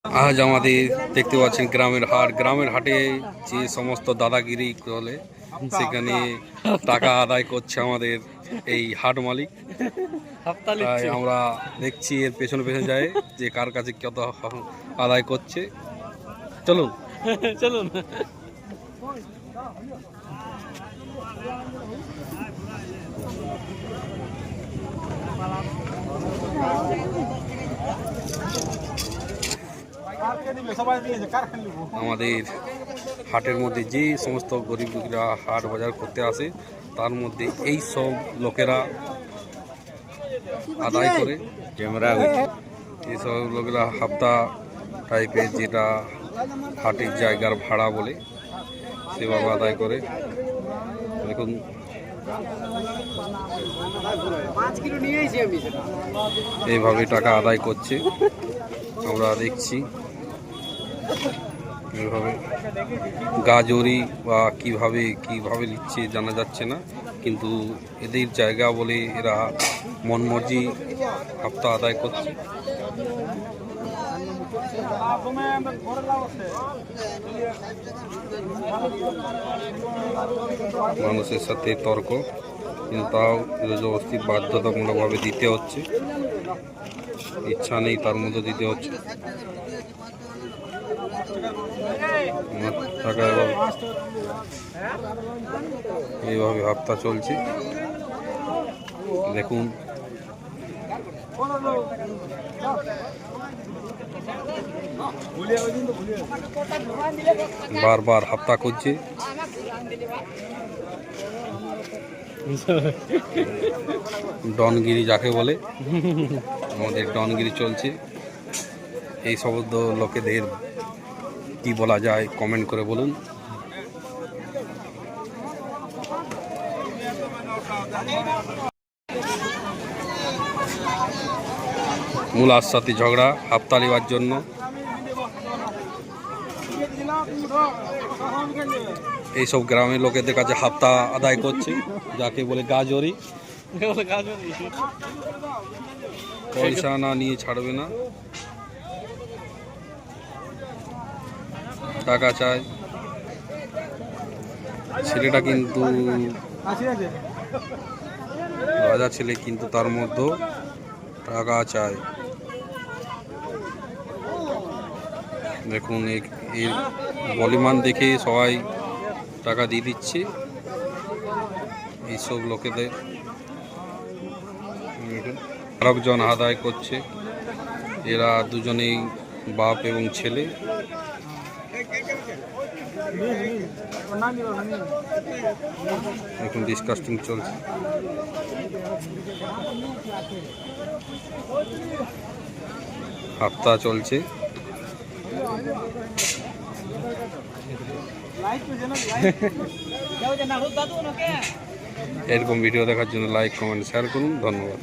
আজ আমাদের দেখতে পাচ্ছেন গ্রামের হাটে যে সমস্ত দাদাগিরি চলে সেখানে টাকা আদায় করছে আমাদের এই হাট মালিক। তাই আমরা দেখছি এর পেছনে পেছনে যায় যে কার কাছে কত আদায় করছে। চলুন চলুন। আমাদের হাটের মধ্যে যে সমস্ত গরিব লোকেরা হাট বাজার করতে আসে তার মধ্যে এই সব লোকেরা আদায় করে। এইসব লোকেরা হাপ্তা টাইপের যেটা হাটের জায়গার ভাড়া বলে সেভাবে আদায় করে। দেখুন এইভাবে টাকা আদায় করছে আমরা দেখছি। এইভাবে গাজরি বা কিভাবে নিচ্ছে জানা যাচ্ছে না, কিন্তু এদের জায়গা বলে এরা মনমর্জি হাপ্তা আদায় করছে। মানুষের সাথে তর্ক, কিন্তু তাও জবরদস্তি বাধ্যতামূলকভাবে দিতে হচ্ছে, ইচ্ছা নেই তার মধ্যে দিতে হচ্ছে টাকা। এইভাবে হাপ্তা চলছে দেখুন। বারবার হাপ্তা করছে। ডনগিরি যাকে বলে, আমাদের ডনগিরি চলছে। এই সমস্ত লোকেদের কি বলা যায় কমেন্ট করে বলুন। মূলার সাথে ঝগড়া হাপ্তা নেওয়ার জন্য। এইসব গ্রামের লোকেদের কাছে হাপ্তা আদায় করছে যাকে বলে গাজরি। পয়সা না নিয়ে ছাড়বে না, টাকা চায়। ছেলেটা কিন্তু রাজা ছেলে, কিন্তু তার মধ্যে টাকা চায়। দেখুন এর বলিমান দেখে সবাই টাকা দিয়ে দিচ্ছে এইসব লোকেদের। আরেকজন আদায় করছে, এরা দুজনেই বাপ এবং ছেলে। এখন ডিসকাস্টিং চলছে। হাপ্তা চলছে। এরকম ভিডিও দেখার জন্য লাইক, কমেন্ট, শেয়ার করুন। ধন্যবাদ।